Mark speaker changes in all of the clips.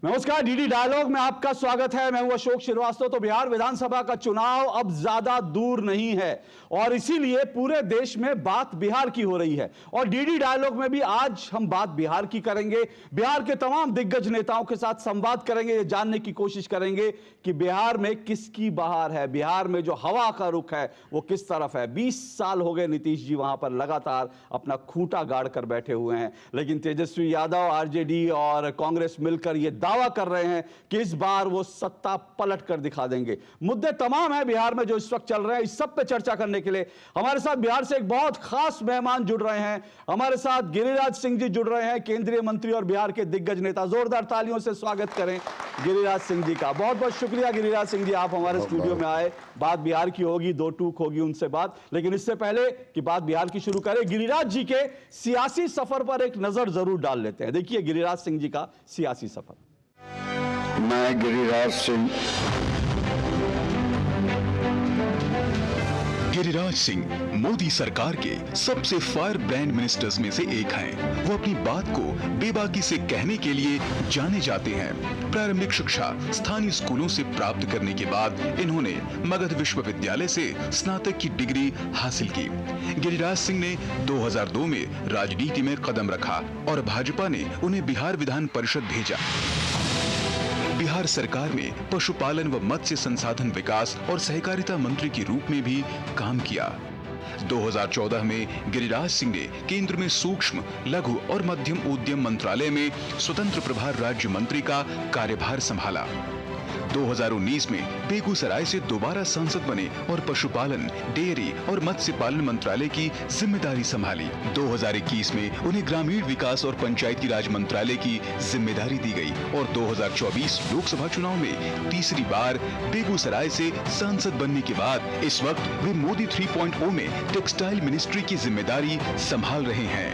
Speaker 1: नमस्कार, DD dialogue में आपका स्वागत है। मैं हूं अशोक श्रीवास्तव। तो बिहार विधानसभा का चुनाव अब ज्यादा दूर नहीं है और इसीलिए पूरे देश में बात बिहार की हो रही है और डीडी डायलॉग में भी आज हम बात बिहार की करेंगे। बिहार के तमाम दिग्गज नेताओं के साथ संवाद करेंगे, ये जानने की कोशिश करेंगे कि बिहार में किसकी बहार है, बिहार में जो हवा का रुख है वो किस तरफ है। 20 साल हो गए नीतीश जी वहां पर लगातार अपना खूंटा गाड़ कर बैठे हुए हैं, लेकिन तेजस्वी यादव, आरजेडी और कांग्रेस मिलकर ये दावा कर रहे हैं कि इस बार वो सत्ता पलट कर दिखा देंगे। मुद्दे तमाम हैं बिहार में जो इस वक्त चल रहे हैं, इस सब पे चर्चा करने के लिए हमारे साथ बिहार से एक बहुत खास मेहमान जुड़ रहे हैं। हमारे साथ गिरिराज सिंह जी जुड़ रहे हैं, केंद्रीय मंत्री और बिहार के दिग्गज नेता। जोरदार तालियों से स्वागत करें गिरिराज सिंह जी का। बहुत बहुत शुक्रिया गिरिराज सिंह जी, आप हमारे स्टूडियो में आए। बात बिहार की होगी, दो टूक होगी उनसे बात, लेकिन इससे पहले कि बात बिहार की शुरू करें, गिरिराज जी के सियासी सफर पर एक नजर जरूर डाल लेते हैं। देखिए गिरिराज सिंह जी का सियासी सफर।
Speaker 2: मैं गिरिराज सिंह।
Speaker 3: गिरिराज सिंह मोदी सरकार के सबसे फायर ब्रांड मिनिस्टर्स में से एक हैं। वो अपनी बात को बेबाकी से कहने के लिए जाने जाते हैं। प्रारंभिक शिक्षा स्थानीय स्कूलों से प्राप्त करने के बाद इन्होंने मगध विश्वविद्यालय से स्नातक की डिग्री हासिल की। गिरिराज सिंह ने 2002 में राजनीति में कदम रखा और भाजपा ने उन्हें बिहार विधान परिषद भेजा। बिहार सरकार में पशुपालन व मत्स्य संसाधन विकास और सहकारिता मंत्री के रूप में भी काम किया। 2014 में गिरिराज सिंह ने केंद्र में सूक्ष्म, लघु और मध्यम उद्यम मंत्रालय में स्वतंत्र प्रभार राज्य मंत्री का कार्यभार संभाला। 2019 में बेगूसराय से दोबारा सांसद बने और पशुपालन, डेयरी और मत्स्य पालन मंत्रालय की जिम्मेदारी संभाली। 2021 में उन्हें ग्रामीण विकास और पंचायती राज मंत्रालय की जिम्मेदारी दी गई और 2024 लोकसभा चुनाव में तीसरी बार बेगूसराय से सांसद बनने के बाद इस वक्त वे मोदी 3.0 में टेक्सटाइल मिनिस्ट्री की जिम्मेदारी संभाल रहे हैं।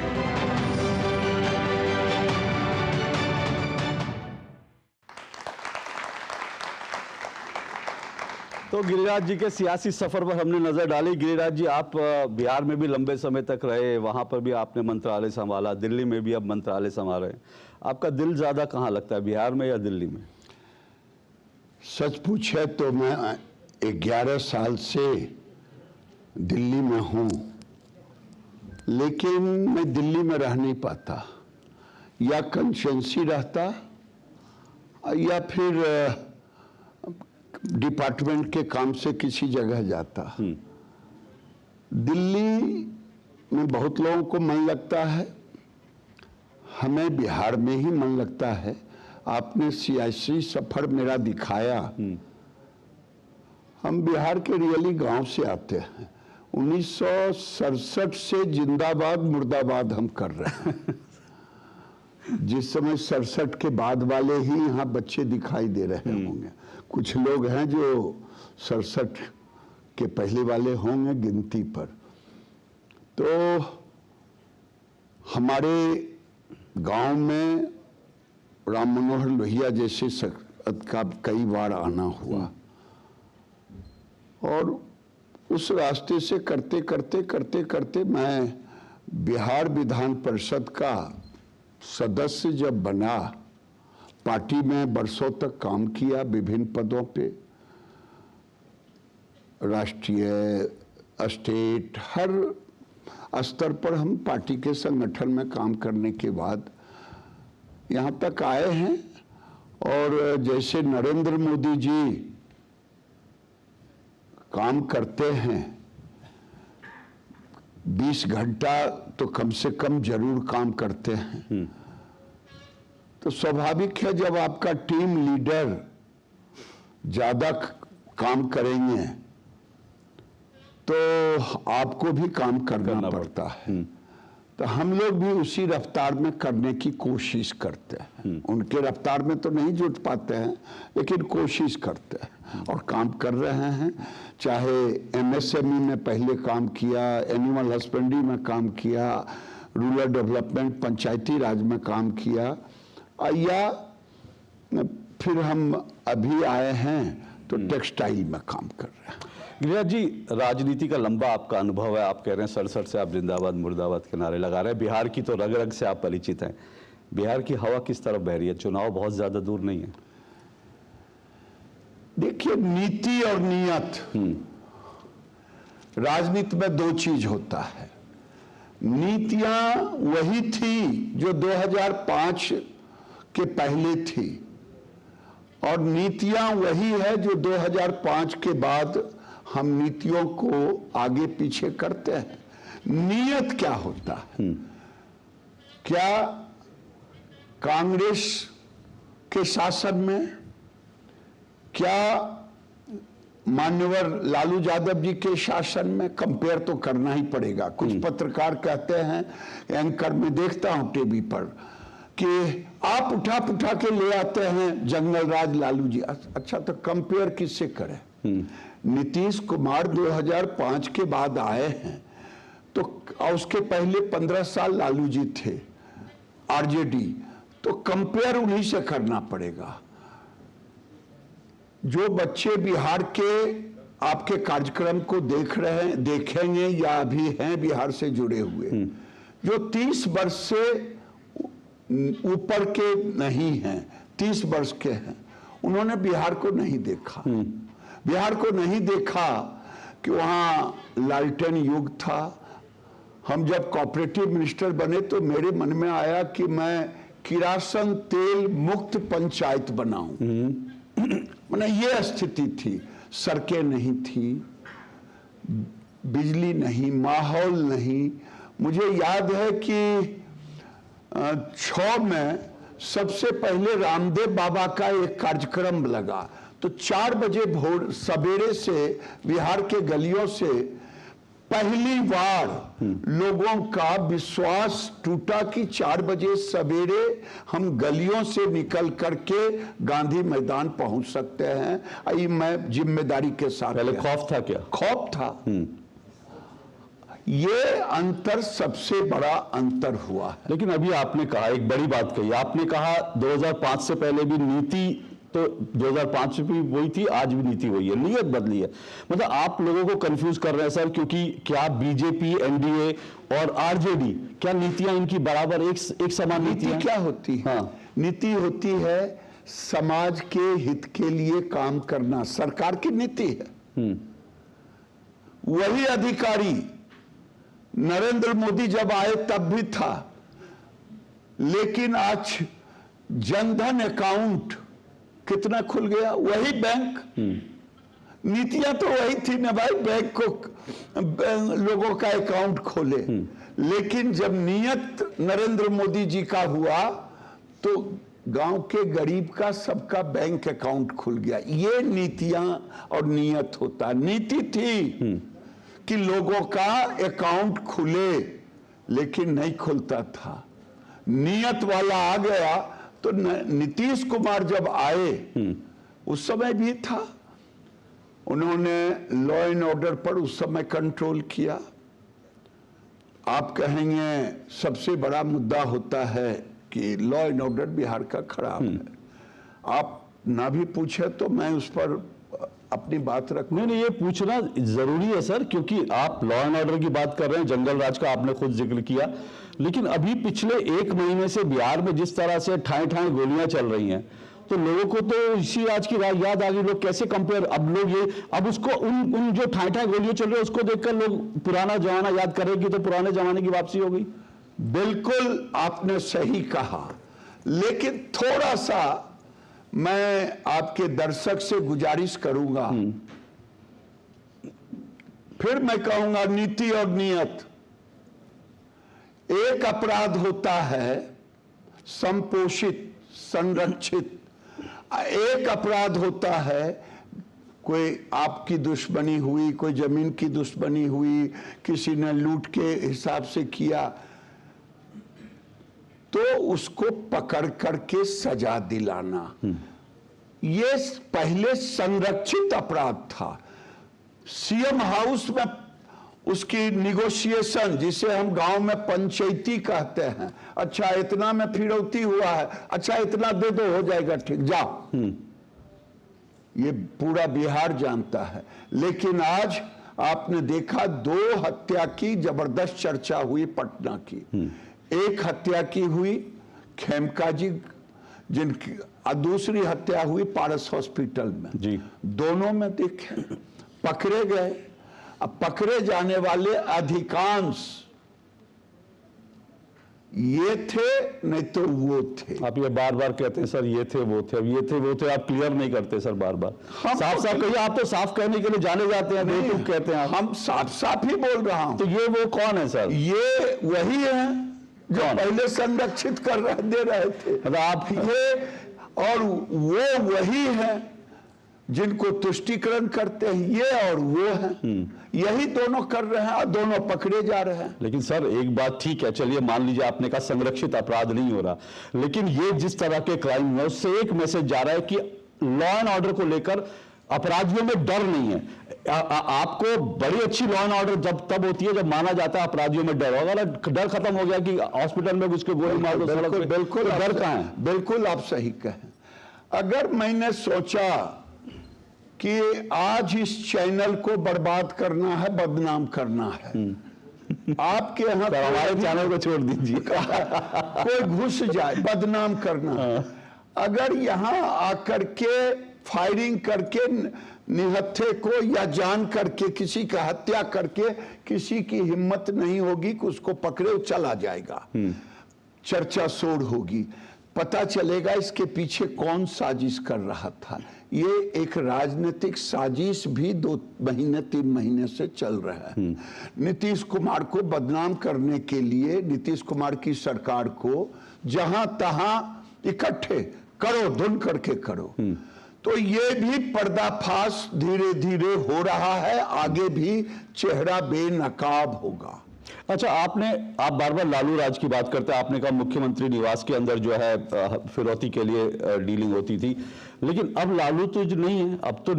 Speaker 1: तो गिरिराज जी के सियासी सफर पर हमने नजर डाली। गिरिराज जी, आप बिहार में भी लंबे समय तक रहे, वहां पर भी आपने मंत्रालय संभाला, दिल्ली में भी अब मंत्रालय संभाल रहे हैं। आपका दिल ज्यादा कहाँ लगता है, बिहार में या दिल्ली में?
Speaker 2: सच पूछे तो मैं 11 साल से दिल्ली में हूँ, लेकिन मैं दिल्ली में रह नहीं पाता। या कंस्टिट्यूएंसी रहता या फिर डिपार्टमेंट के काम से किसी जगह जाता। दिल्ली में बहुत लोगों को मन लगता है, हमें बिहार में ही मन लगता है। आपने सियासी सफर मेरा दिखाया। हम बिहार के रियली गांव से आते हैं। 1967 से जिंदाबाद मुर्दाबाद हम कर रहे हैं। जिस समय 67 के बाद वाले ही यहाँ बच्चे दिखाई दे रहे होंगे। कुछ लोग हैं जो 67 के पहले वाले होंगे गिनती पर। तो हमारे गांव में राम मनोहर लोहिया जैसे शख्सियत का कई बार आना हुआ और उस रास्ते से करते करते करते करते मैं बिहार विधान परिषद का सदस्य जब बना, पार्टी में बरसों तक काम किया विभिन्न पदों पे, राष्ट्रीय, स्टेट, हर स्तर पर हम पार्टी के संगठन में काम करने के बाद यहाँ तक आए हैं। और जैसे नरेंद्र मोदी जी काम करते हैं, 20 घंटा तो कम से कम जरूर काम करते हैं। तो स्वाभाविक है जब आपका टीम लीडर ज्यादा काम करेंगे तो आपको भी काम करना पड़ता है। तो हम लोग भी उसी रफ्तार में करने की कोशिश करते हैं। उनके रफ्तार में तो नहीं जुट पाते हैं, लेकिन कोशिश करते हैं और काम कर रहे हैं। चाहे एमएसएमई में पहले काम किया, एनिमल हस्बेंड्री में काम किया, रूरल डेवलपमेंट पंचायती राज में काम किया, या फिर हम अभी आए हैं तो टेक्सटाइल में काम कर रहे हैं।
Speaker 1: गिरिराज जी, राजनीति का लंबा आपका अनुभव है। आप कह रहे हैं 67 से आप जिंदाबाद मुर्दाबाद के नारे लगा रहे हैं। बिहार की तो रग रग से आप परिचित हैं। बिहार की हवा किस तरफ बह रही है? चुनाव बहुत ज्यादा दूर नहीं है।
Speaker 2: देखिए, नीति और नियत, राजनीति में दो चीज होता है। नीतियां वही थी जो 2005 के पहले थी, और नीतियां वही है जो 2005 के बाद हम नीतियों को आगे पीछे करते हैं। नियत क्या होता है? क्या कांग्रेस के शासन में, क्या मान्यवर लालू यादव जी के शासन में? कंपेयर तो करना ही पड़ेगा। कुछ पत्रकार कहते हैं, एंकर में देखता हूं टीवी पर, कि आप उठा पुठा के ले आते हैं जंगल राज लालू जी। अच्छा, तो कंपेयर किससे करें? नीतीश कुमार 2005 के बाद आए हैं, तो उसके पहले 15 साल लालू जी थे, आरजेडी, तो कंपेयर उन्हीं से करना पड़ेगा। जो बच्चे बिहार के आपके कार्यक्रम को देख रहे हैं, देखेंगे या अभी हैं बिहार से जुड़े हुए, जो 30 वर्ष से ऊपर के नहीं हैं, 30 वर्ष के हैं, उन्होंने बिहार को नहीं देखा। बिहार को नहीं देखा कि वहाँ लालटेन युग था। हम जब कोऑपरेटिव मिनिस्टर बने तो मेरे मन में आया कि मैं किरासन तेल मुक्त पंचायत बनाऊं। मैंने ये स्थिति थी, सड़कें नहीं थी, बिजली नहीं, माहौल नहीं। मुझे याद है कि 6 में सबसे पहले रामदेव बाबा का एक कार्यक्रम लगा, तो 4 बजे भोर सवेरे से बिहार के गलियों से पहली बार लोगों का विश्वास टूटा कि 4 बजे सवेरे हम गलियों से निकल करके गांधी मैदान पहुंच सकते हैं। ये मैं जिम्मेदारी के साथ,
Speaker 1: पहले खौफ था क्या?
Speaker 2: खौफ था। ये अंतर सबसे बड़ा अंतर हुआ है।
Speaker 1: लेकिन अभी आपने कहा, एक बड़ी बात कही आपने, कहा 2005 से पहले भी नीति, तो 2005 में भी वही थी, आज भी नीति वही है, नियत बदली है। मतलब आप लोगों को कंफ्यूज कर रहे हैं सर, क्योंकि क्या बीजेपी, एनडीए और आरजेडी, क्या नीतियां इनकी बराबर एक समान
Speaker 2: नीति क्या होती है? हाँ। नीति होती है समाज के हित के लिए काम करना, सरकार की नीति है। वही अधिकारी नरेंद्र मोदी जब आए तब भी था, लेकिन आज जनधन अकाउंट कितना खुल गया? वही बैंक। नीतियां तो वही थी ना भाई, बैंक को लोगों का अकाउंट खोले। लेकिन जब नियत नरेंद्र मोदी जी का हुआ तो गांव के गरीब का सबका बैंक अकाउंट खुल गया। ये नीतियां और नियत होता। नीति थी कि लोगों का अकाउंट खुले, लेकिन नहीं खुलता था। नियत वाला आ गया तो नीतीश कुमार जब आए उस समय भी था, उन्होंने लॉ एंड ऑर्डर पर उस समय कंट्रोल किया। आप कहेंगे सबसे बड़ा मुद्दा होता है कि लॉ एंड ऑर्डर बिहार का खराब है। आप ना भी पूछे तो मैं उस पर अपनी बात रखूं।
Speaker 1: नहीं, ये पूछना जरूरी है सर, क्योंकि आप लॉ एंड ऑर्डर की बात कर रहे हैं, जंगल राज का आपने खुद जिक्र किया, लेकिन अभी पिछले 1 महीने से बिहार में जिस तरह से ठाए ठाए गोलियां चल रही हैं, तो लोगों को तो इसी आज की रात याद आ गई। लोग कैसे कंपेयर, अब उसको उन जो ठाए ठाए गोलियां चल रही है उसको देखकर लोग पुराना जमाना याद करेंगे, तो पुराने जमाने की वापसी हो गई।
Speaker 2: बिल्कुल आपने सही कहा, लेकिन थोड़ा सा मैं आपके दर्शक से गुजारिश करूंगा, फिर मैं कहूंगा नीति और नियत। एक अपराध होता है संपोषित, संरक्षित। एक अपराध होता है कोई आपकी दुश्मनी हुई, कोई जमीन की दुश्मनी हुई, किसी ने लूट के हिसाब से किया, तो उसको पकड़ करके सजा दिलाना। ये पहले संरक्षित अपराध था। सीएम हाउस में उसकी निगोशिएशन, जिसे हम गांव में पंचायती कहते हैं, अच्छा इतना में फिरौती हुआ है, अच्छा इतना दे दो, हो जाएगा, ठीक, जाओ। ये पूरा बिहार जानता है। लेकिन आज आपने देखा 2 हत्या की जबरदस्त चर्चा हुई पटना की। एक हत्या की हुई खेमका जी जिनकी दूसरी हत्या हुई पारस हॉस्पिटल में
Speaker 1: जी,
Speaker 2: दोनों में देखे पकड़े गए। अब पकड़े जाने वाले अधिकांश ये थे नहीं तो वो थे।
Speaker 1: आप ये बार बार कहते हैं सर ये थे वो थे, अब ये थे वो थे आप क्लियर नहीं करते सर बार बार।
Speaker 2: हम
Speaker 1: साफ
Speaker 2: तो
Speaker 1: साफ कहिए, आप तो साफ कहने के लिए जाने जाते हैं,
Speaker 2: नहीं,
Speaker 1: बेवकूफ कहते हैं आप।
Speaker 2: हम साफ साफ ही बोल रहा हूं।
Speaker 1: तो ये वो कौन है सर?
Speaker 2: ये वही है जो
Speaker 1: कौन?
Speaker 2: पहले संरक्षित दे रहे थे।
Speaker 1: मतलब आप
Speaker 2: ये और वो वही है जिनको तुष्टीकरण करते हैं, ये और वो है, यही दोनों कर रहे हैं और दोनों पकड़े जा रहे हैं।
Speaker 1: लेकिन सर एक बात ठीक है, चलिए मान लीजिए आपने कहा संरक्षित अपराध नहीं हो रहा, लेकिन ये जिस तरह के क्राइम है उससे एक मैसेज जा रहा है कि लॉ एंड ऑर्डर को लेकर अपराधियों में डर नहीं है। आपको बड़ी अच्छी लॉ एंड ऑर्डर जब तब होती है जब माना जाता है अपराधियों में डर। अगर डर खत्म हो गया कि हॉस्पिटल में घुस के गोली मार दो,
Speaker 2: बिल्कुल बिल्कुल
Speaker 1: तो डर कहाँ है?
Speaker 2: बिल्कुल आप सही कहें। अगर मैंने सोचा कि आज इस चैनल को बर्बाद करना है, बदनाम करना है, आपके यहाँ
Speaker 1: हमारे चैनल को छोड़ दीजिए।
Speaker 2: कोई घुस जाए, बदनाम करना, अगर यहाँ आकर के फायरिंग करके निहत्थे को या जान करके किसी का हत्या करके किसी की हिम्मत नहीं होगी कि उसको पकड़े चला जाएगा, चर्चा शोर होगी, पता चलेगा इसके पीछे कौन साजिश कर रहा था। ये एक राजनीतिक साजिश भी 2 महीने 3 महीने से चल रहा है। नीतीश कुमार को बदनाम करने के लिए नीतीश कुमार की सरकार को जहां तहां इकट्ठे करो, धुन करके करो। तो ये भी पर्दाफाश धीरे धीरे हो रहा है, आगे भी चेहरा बेनकाब होगा।
Speaker 1: अच्छा, आप बार बार लालू राज की बात करते हैं। आपने कहा मुख्यमंत्री निवास के अंदर जो है फिरौती के लिए डीलिंग होती थी, लेकिन अब लालू तो जो नहीं है, अब तो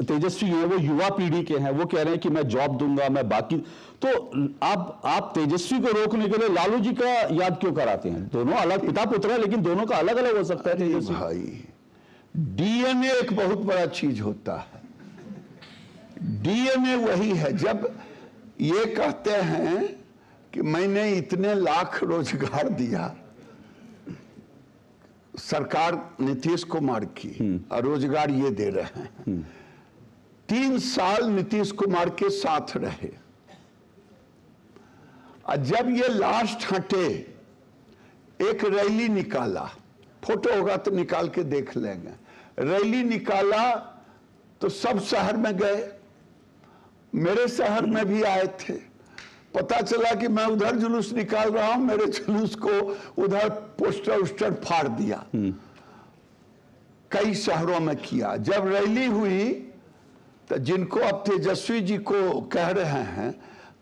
Speaker 1: तेजस्वी है, वो युवा पीढ़ी के हैं, वो कह रहे हैं कि मैं जॉब दूंगा, मैं बाकी। तो आप तेजस्वी को रोकने के लिए लालू जी का याद क्यों कराते हैं? दोनों अलग पिता पुत्र है, लेकिन दोनों का अलग अलग हो सकता है तेजस्वी।
Speaker 2: भाई डीएनए एक बहुत बड़ा चीज होता है। डीएनए वही है। जब ये कहते हैं कि मैंने इतने लाख रोजगार दिया, सरकार नीतीश कुमार की, और रोजगार ये दे रहे हैं। 3 साल नीतीश कुमार के साथ रहे, और जब ये लास्ट हटे एक रैली निकाला, फोटो होगा तो निकाल के देख लेंगे, रैली निकाला तो सब शहर में गए, मेरे शहर में भी आए थे। पता चला कि मैं उधर जुलूस निकाल रहा हूं, मेरे जुलूस को उधर पोस्टर उस्टर फाड़ दिया। कई शहरों में किया। जब रैली हुई तो जिनको अब तेजस्वी जी को कह रहे हैं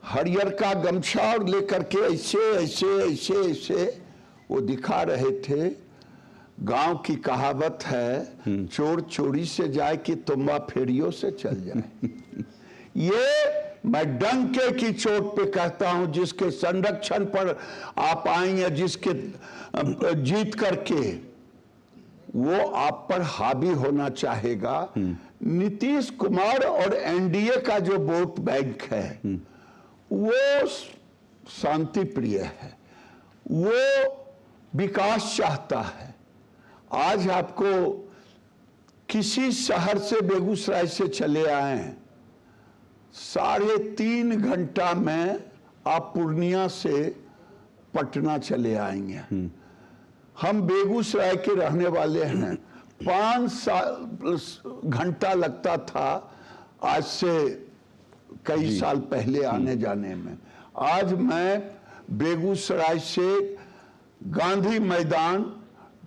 Speaker 2: हरियर का गमछा और लेकर के ऐसे ऐसे ऐसे ऐसे वो दिखा रहे थे। गांव की कहावत है, चोर चोरी से जाए कि तुम्बा फेरियों से चल जाए। ये मैं डंके की चोट पे कहता हूं, जिसके संरक्षण पर आप आएंगे, जिसके जीत करके वो आप पर हावी होना चाहेगा। नीतीश कुमार और एनडीए का जो वोट बैंक है वो शांति प्रिय है, वो विकास चाहता है। आज आपको किसी शहर से, बेगूसराय से चले आए, 3.5 घंटा में आप पूर्णिया से पटना चले आएंगे। हम बेगूसराय के रहने वाले हैं, 5 घंटा लगता था आज से कई साल पहले आने जाने में। आज मैं बेगूसराय से गांधी मैदान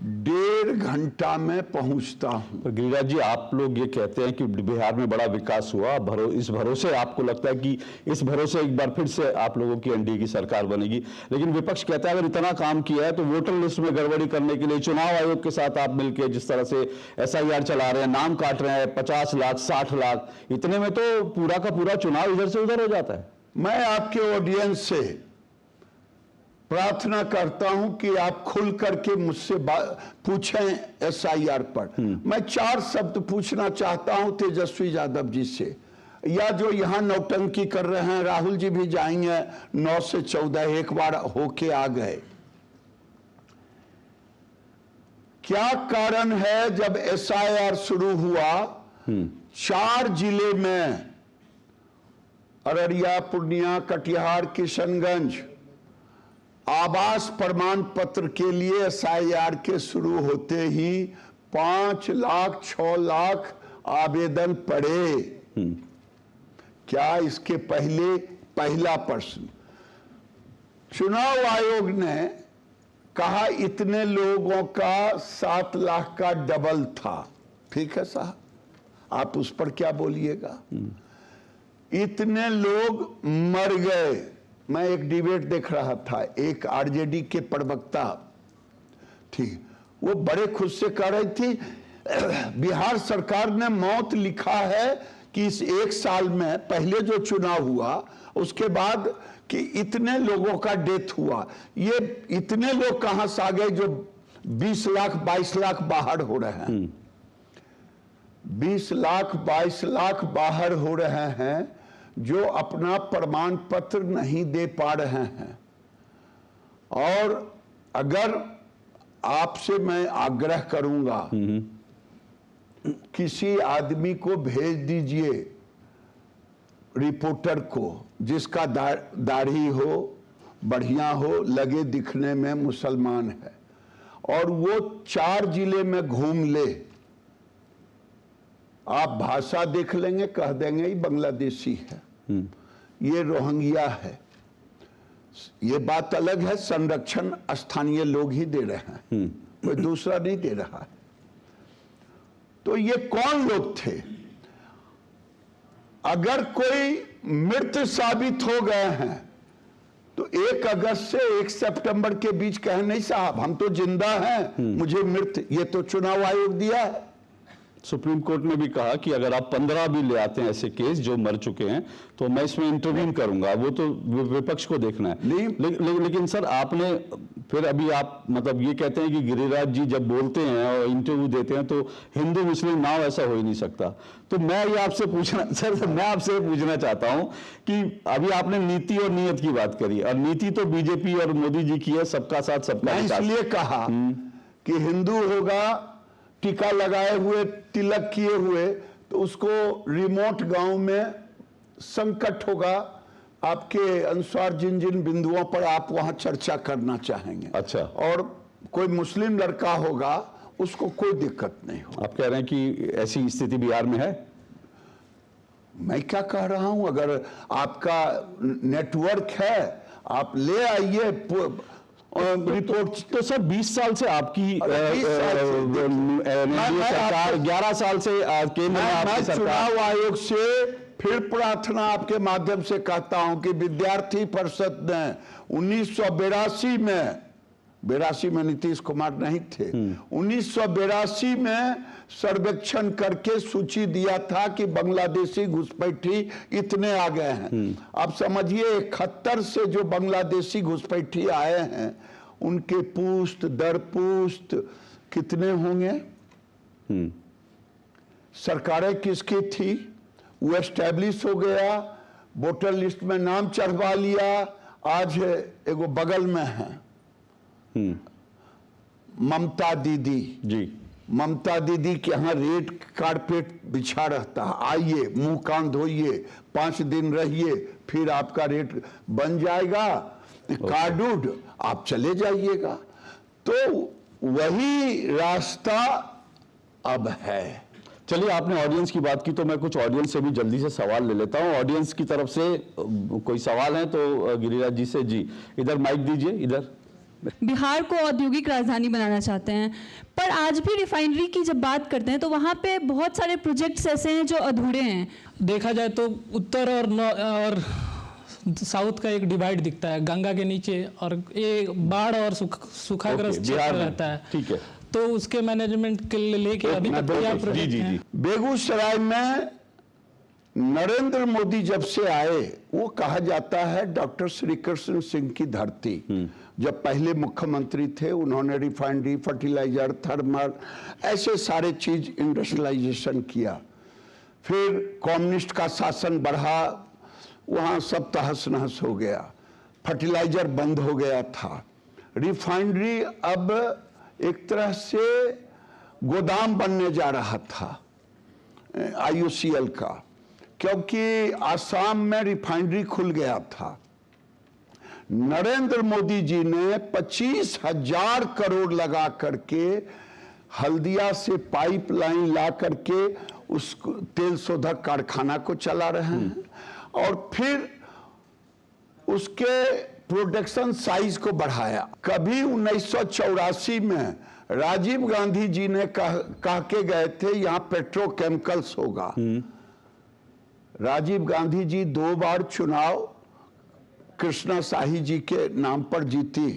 Speaker 2: 1.5 घंटा में पहुंचता हूं।
Speaker 1: गिरिराज जी, आप लोग ये कहते हैं कि बिहार में बड़ा विकास हुआ, इस भरोसे आपको लगता है कि इस भरोसे एक बार फिर से आप लोगों की एनडीए की सरकार बनेगी, लेकिन विपक्ष कहता है अगर इतना काम किया है तो वोटर लिस्ट में गड़बड़ी करने के लिए चुनाव आयोग के साथ आप मिलकर जिस तरह से SIR चला रहे हैं, नाम काट रहे हैं, 50 लाख 60 लाख, इतने में तो पूरा का पूरा चुनाव इधर से उधर हो जाता है।
Speaker 2: मैं आपके ऑडियंस से प्रार्थना करता हूं कि आप खुल करके मुझसे पूछें SIR पर। मैं 4 शब्द पूछना चाहता हूं तेजस्वी यादव जी से, या जो यहां नौटंकी कर रहे हैं, राहुल जी भी जाएंगे 9 से 14, एक बार होके आ गए। क्या कारण है जब SIR शुरू हुआ 4 जिले में, अररिया, पूर्णिया, कटिहार, किशनगंज, आवास प्रमाण पत्र के लिए SIR के शुरू होते ही 5 लाख 6 लाख आवेदन पड़े। क्या इसके पहले? पहला प्रश्न, चुनाव आयोग ने कहा इतने लोगों का 7 लाख का डबल था। ठीक है साहब, आप उस पर क्या बोलिएगा? इतने लोग मर गए। मैं एक डिबेट देख रहा था, एक RJD के प्रवक्ता थी, वो बड़े खुश से कह रही थी बिहार सरकार ने मौत लिखा है कि इस 1 साल में, पहले जो चुनाव हुआ उसके बाद, कि इतने लोगों का डेथ हुआ। ये इतने लोग कहां से आ गए जो 20 लाख 22 लाख बाहर हो रहे हैं? 20 लाख 22 लाख बाहर हो रहे हैं जो अपना प्रमाण पत्र नहीं दे पा रहे हैं। और अगर आपसे मैं आग्रह करूंगा, किसी आदमी को भेज दीजिए, रिपोर्टर को, जिसका दाढ़ी हो, बढ़िया हो, लगे दिखने में मुसलमान है, और वो 4 जिले में घूम ले, आप भाषा देख लेंगे, कह देंगे ये बांग्लादेशी है, ये रोहिंग्या है। ये बात अलग है, संरक्षण स्थानीय लोग ही दे रहे हैं, कोई दूसरा नहीं दे रहा है। तो ये कौन लोग थे? अगर कोई मृत साबित हो गए हैं तो 1 अगस्त से 1 सितंबर के बीच कहें नहीं साहब हम तो जिंदा हैं, मुझे मृत, ये तो चुनाव आयोग दिया है।
Speaker 1: सुप्रीम कोर्ट ने भी कहा कि अगर आप 15 भी ले आते हैं ऐसे केस जो मर चुके हैं तो मैं इसमें इंटरवीन करूंगा, वो तो विपक्ष को देखना है। लेकिन सर आपने फिर अभी आप मतलब ये कहते हैं कि गिरिराज जी जब बोलते हैं और इंटरव्यू देते हैं तो हिंदू मुस्लिम नाव, ऐसा हो ही नहीं सकता। तो मैं ये आपसे पूछना सर, मैं आपसे पूछना चाहता हूं कि अभी आपने नीति और नियत की बात करी, और नीति तो बीजेपी और मोदी जी की है, सबका साथ सबका विकास।
Speaker 2: इसलिए कहा कि हिंदू होगा टीका लगाए हुए, तिलक किए हुए, तो उसको रिमोट गांव में संकट होगा। आपके अनुसार जिन जिन बिंदुओं पर आप वहां चर्चा करना चाहेंगे,
Speaker 1: अच्छा,
Speaker 2: और कोई मुस्लिम लड़का होगा उसको कोई दिक्कत नहीं हो।
Speaker 1: आप कह रहे हैं कि ऐसी स्थिति बिहार में है?
Speaker 2: मैं क्या कह रहा हूं, अगर आपका नेटवर्क है आप ले आइए रिपोर्ट।
Speaker 1: तो सर 20 साल से आपकी सरकार, 11 साल से केंद्र में आपकी सरकार।
Speaker 2: चुनाव आयोग से फिर प्रार्थना आपके माध्यम से कहता हूं कि विद्यार्थी परिषद ने 1982 में नीतीश कुमार नहीं थे, 1982 में सर्वेक्षण करके सूची दिया था कि बांग्लादेशी घुसपैठी इतने आ गए हैं। अब समझिए 71 से जो बांग्लादेशी घुसपैठी आए हैं उनके पुश्त दर पुश्त कितने होंगे? सरकारें किसकी थी? वो एस्टैब्लिश हो गया, वोटर लिस्ट में नाम चढ़वा लिया, आज एगो बगल में है ममता दीदी
Speaker 1: जी,
Speaker 2: ममता दीदी के यहाँ रेड कारपेट बिछा रहता है, आइए मुंह कान धोइए, 5 दिन रहिए, फिर आपका रेट बन जाएगा, कार्ड उड आप चले जाइएगा। तो वही रास्ता अब है।
Speaker 1: चलिए आपने ऑडियंस की बात की तो मैं कुछ ऑडियंस से भी जल्दी से सवाल ले लेता हूं। ऑडियंस की तरफ से कोई सवाल है तो गिरिराज जी से। जी इधर माइक दीजिए, इधर।
Speaker 4: बिहार को औद्योगिक राजधानी बनाना चाहते हैं, पर आज भी रिफाइनरी की जब बात करते हैं तो वहाँ पे बहुत सारे प्रोजेक्ट्स ऐसे हैं जो अधूरे हैं।
Speaker 5: देखा जाए तो उत्तर और साउथ का एक डिवाइड दिखता है गंगा के नीचे, और ये बाढ़ और सूखाग्रस्त क्षेत्र रहता है।
Speaker 1: ठीक है,
Speaker 5: तो उसके मैनेजमेंट के लिए लेके अभी तक क्या प्रोजेक्ट हैं?
Speaker 2: बेगूसराय में नरेंद्र मोदी जब से आए, वो कहा जाता है डॉक्टर श्री कृष्ण सिंह की धरती। जब पहले मुख्यमंत्री थे उन्होंने रिफाइनरी, फर्टिलाइजर, थर्मल, ऐसे सारे चीज इंडस्ट्रियलाइजेशन किया। फिर कम्युनिस्ट का शासन बढ़ा, वहाँ सब तहस नहस हो गया, फर्टिलाइजर बंद हो गया था। रिफाइनरी अब एक तरह से गोदाम बनने जा रहा था IOCL का, क्योंकि आसाम में रिफाइनरी खुल गया था। नरेंद्र मोदी जी ने 25,000 करोड़ लगा करके हल्दिया से पाइपलाइन ला करके उस तेल शोधक कारखाना को चला रहे हैं और फिर उसके प्रोडक्शन साइज को बढ़ाया। कभी 1984 में राजीव गांधी जी ने कह के गए थे यहाँ पेट्रोकेमिकल्स होगा। राजीव गांधी जी 2 बार चुनाव कृष्णा शाही जी के नाम पर जीती,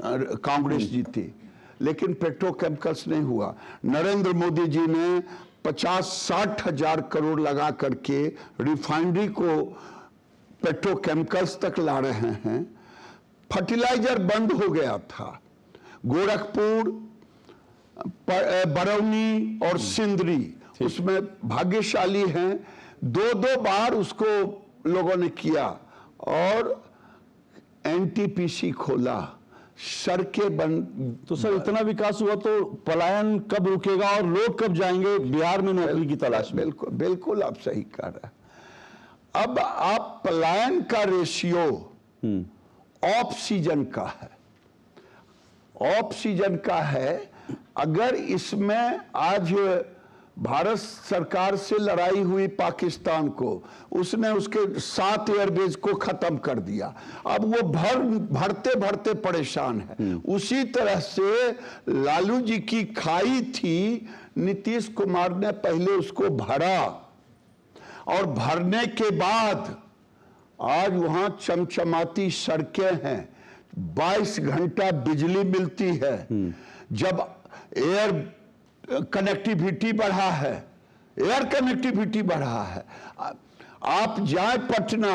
Speaker 2: कांग्रेस जीती, लेकिन पेट्रोकेमिकल्स नहीं हुआ। नरेंद्र मोदी जी ने 50-60 हजार करोड़ लगा करके रिफाइनरी को पेट्रोकेमिकल्स तक ला रहे हैं। फर्टिलाइजर बंद हो गया था। गोरखपुर, बरौनी और सिंदरी उसमें भाग्यशाली हैं, 2-2 बार उसको लोगों ने किया और NTPC खोला, सड़कें बन।
Speaker 1: तो सर इतना विकास हुआ तो पलायन कब रुकेगा और लोग कब जाएंगे बिहार में नौकरी की तलाश में?
Speaker 2: बिल्कुल बिल्कुल आप सही कह रहे हैं। अब आप पलायन का रेशियो ऑफ सीजन का है, ऑफ सीजन का है। अगर इसमें आज भारत सरकार से लड़ाई हुई पाकिस्तान को, उसने उसके 7 एयरबेस को खत्म कर दिया, अब वो भरते भरते परेशान है। उसी तरह से लालू जी की खाई थी, नीतीश कुमार ने पहले उसको भरा और भरने के बाद आज वहां चमचमाती सड़कें हैं, 22 घंटा बिजली मिलती है। जब एयर कनेक्टिविटी बढ़ा है, एयर कनेक्टिविटी बढ़ा है। आप जाए पटना,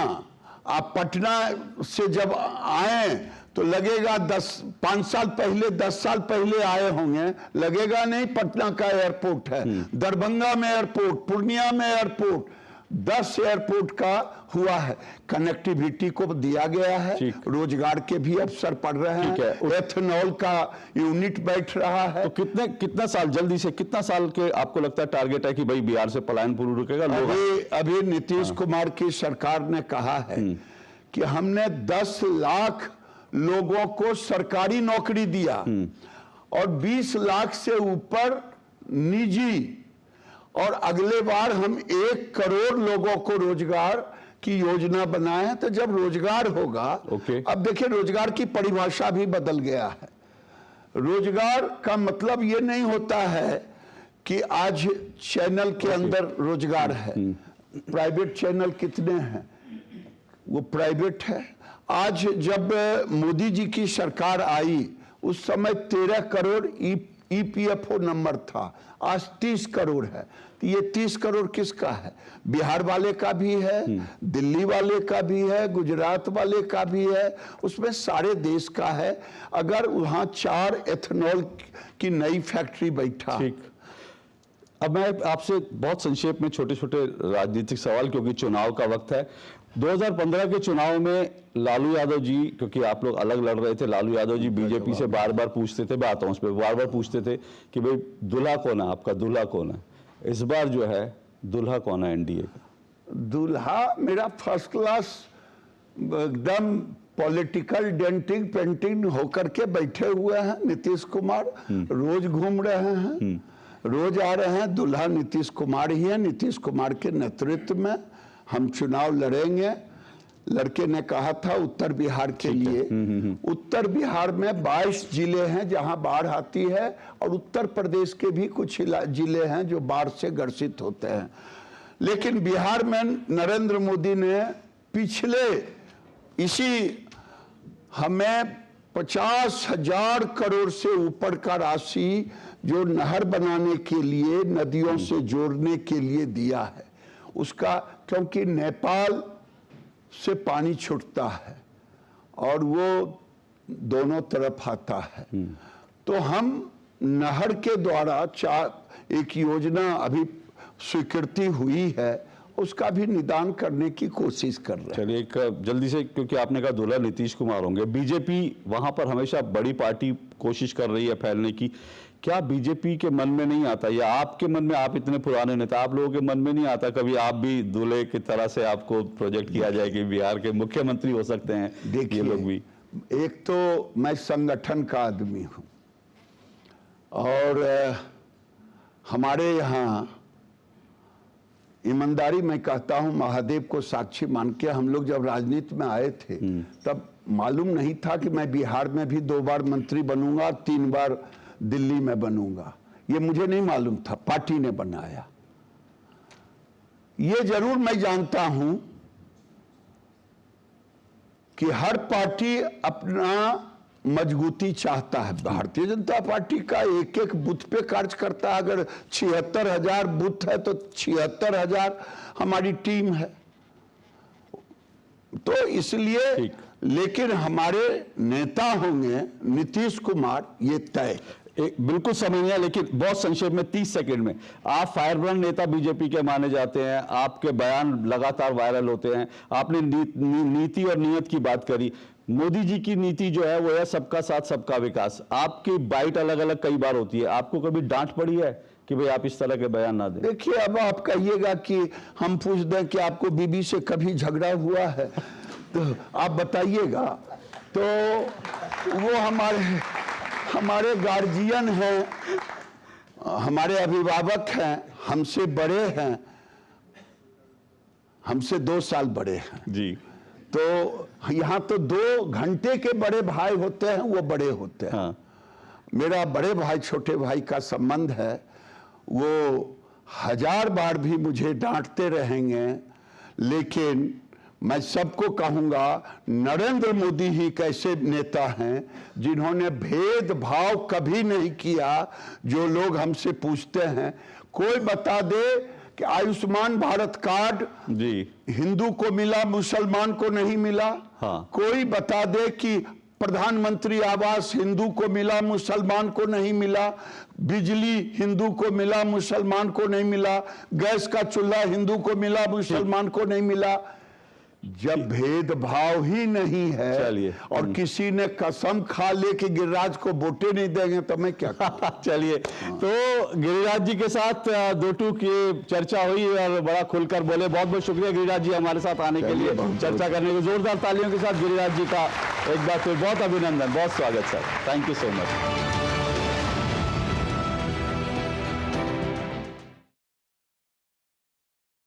Speaker 2: आप पटना से जब आए तो लगेगा 5 साल पहले 10 साल पहले आए होंगे, लगेगा नहीं पटना का एयरपोर्ट है। दरभंगा में एयरपोर्ट, पूर्णिया में एयरपोर्ट, 10 एयरपोर्ट का हुआ है। कनेक्टिविटी को दिया गया है, रोजगार के भी अवसर पड़ रहे हैं, एथेनॉल का यूनिट बैठ रहा है।
Speaker 1: तो कितना साल, जल्दी से कितना साल के आपको लगता है टारगेट है कि भाई बिहार से पलायन पूर्ण रुकेगा?
Speaker 2: अभी नीतीश कुमार की सरकार ने कहा है कि हमने 10 लाख लोगों को सरकारी नौकरी दिया और 20 लाख से ऊपर निजी, और अगले बार हम 1 करोड़ लोगों को रोजगार की योजना बनाए हैं। तो जब रोजगार होगा, अब देखिए रोजगार की परिभाषा भी बदल गया है। रोजगार का मतलब ये नहीं होता है कि आज चैनल के अंदर रोजगार है। प्राइवेट चैनल कितने हैं, वो प्राइवेट है। आज जब मोदी जी की सरकार आई उस समय 13 करोड़ EPFO नंबर था, आज 30 करोड़ है। तो ये 30 करोड़ किसका है? बिहार वाले का भी है, दिल्ली वाले का भी है, गुजरात वाले का भी है, उसमें सारे देश का है। अगर वहाँ 4 एथेनॉल की नई फैक्ट्री बैठा।
Speaker 1: ठीक, अब मैं आपसे बहुत संक्षेप में छोटे छोटे राजनीतिक सवाल, क्योंकि चुनाव का वक्त है। 2015 के चुनाव में लालू यादव जी, क्योंकि आप लोग अलग लड़ रहे थे, लालू यादव जी बीजेपी से बार बार पूछते थे, मैं आता हूं उस पर, बार बार पूछते थे कि भाई दूल्हा कौन है आपका, दूल्हा कौन है? इस बार जो है दूल्हा कौन है NDA का?
Speaker 2: दूल्हा मेरा फर्स्ट क्लास एकदम पॉलिटिकल डेंटिंग पेंटिंग होकर के बैठे हुए हैं नीतीश कुमार। रोज घूम रहे हैं, रोज आ रहे हैं। दूल्हा नीतीश कुमार ही है। नीतीश कुमार के नेतृत्व में हम चुनाव लड़ेंगे। लड़के ने कहा था उत्तर बिहार के लिए। उत्तर बिहार में 22 जिले हैं जहां बाढ़ आती है, और उत्तर प्रदेश के भी कुछ जिले हैं जो बाढ़ से ग्रसित होते हैं। लेकिन बिहार में नरेंद्र मोदी ने पिछले हमें 50,000 करोड़ से ऊपर का राशि जो नहर बनाने के लिए, नदियों से जोड़ने के लिए दिया है उसका, क्योंकि नेपाल से पानी छूटता है और वो दोनों तरफ आता है। तो हम नहर के द्वारा एक योजना अभी स्वीकृति हुई है उसका भी निदान करने की कोशिश कर रहे हैं।
Speaker 1: चलिए एक जल्दी से, क्योंकि आपने कहा दूल्हा नीतीश कुमार होंगे, बीजेपी वहां पर हमेशा बड़ी पार्टी कोशिश कर रही है फैलने की, क्या बीजेपी के मन में नहीं आता, या आपके मन में, आप इतने पुराने नेता, आप लोगों के मन में नहीं आता कभी आप भी दूल्हे की तरह से आपको प्रोजेक्ट किया जाए कि बिहार के मुख्यमंत्री हो सकते हैं ये लोग भी?
Speaker 2: एक तो मैं संगठन का आदमी हूं और हमारे यहाँ ईमानदारी मैं कहता हूं, महादेव को साक्षी मान के हम लोग जब राजनीति में आए थे तब मालूम नहीं था कि मैं बिहार में भी 2 बार मंत्री बनूंगा, 3 बार दिल्ली में बनूंगा, ये मुझे नहीं मालूम था, पार्टी ने बनाया। ये जरूर मैं जानता हूं कि हर पार्टी अपना मजबूती चाहता है। भारतीय जनता पार्टी का एक एक बूथ पे कार्य करता है। अगर 76,000 बूथ है तो 76,000 हमारी टीम है। तो इसलिए, लेकिन हमारे नेता होंगे नीतीश कुमार, ये तय।
Speaker 1: बिल्कुल समझिए, लेकिन बहुत संक्षेप में 30 सेकंड में, आप फायरब्रांड नेता बीजेपी के माने जाते हैं, आपके बयान लगातार वायरल होते हैं, आपने नीति और नीयत की बात करी। मोदी जी की नीति जो है वो है सबका साथ सबका विकास, आपकी बाइट अलग अलग कई बार होती है, आपको कभी डांट पड़ी है कि भाई आप इस तरह के बयान ना दें?
Speaker 2: देखिए, अब आप कहिएगा कि हम पूछ दें कि आपको बीबी से कभी झगड़ा हुआ है, तो आप बताइएगा। तो वो हमारे गार्जियन हैं, हमारे अभिभावक हैं, हमसे बड़े हैं, हमसे 2 साल बड़े हैं
Speaker 1: जी।
Speaker 2: तो यहाँ तो 2 घंटे के बड़े भाई होते हैं, वो बड़े होते हैं।
Speaker 1: हाँ।
Speaker 2: मेरा बड़े भाई छोटे भाई का संबंध है, वो 1000 बार भी मुझे डांटते रहेंगे, लेकिन मैं सबको कहूंगा नरेंद्र मोदी ही एक ऐसे नेता हैं जिन्होंने भेदभाव कभी नहीं किया। जो लोग हमसे पूछते हैं, कोई बता दे कि आयुष्मान भारत कार्ड
Speaker 1: जी
Speaker 2: हिंदू को मिला, मुसलमान को नहीं मिला।
Speaker 1: हाँ।
Speaker 2: कोई बता दे कि प्रधानमंत्री आवास हिंदू को मिला, मुसलमान को नहीं मिला। बिजली हिंदू को मिला, मुसलमान को नहीं मिला। गैस का चूल्हा हिंदू को मिला, मुसलमान को नहीं मिला। जब भेदभाव ही नहीं है,
Speaker 1: चलिए।
Speaker 2: और किसी ने कसम खा ले कि गिरिराज को वोटें नहीं देंगे, तो मैं क्या करूं?
Speaker 1: चलिए, तो गिरिराज जी के साथ 2-2 की चर्चा हुई और बड़ा खुलकर बोले। बहुत बहुत शुक्रिया गिरिराज जी हमारे साथ आने के लिए, चर्चा करने के। जोरदार तालियों के साथ गिरिराज जी का एक बार फिर बहुत अभिनंदन, बहुत स्वागत sir, thank you so much.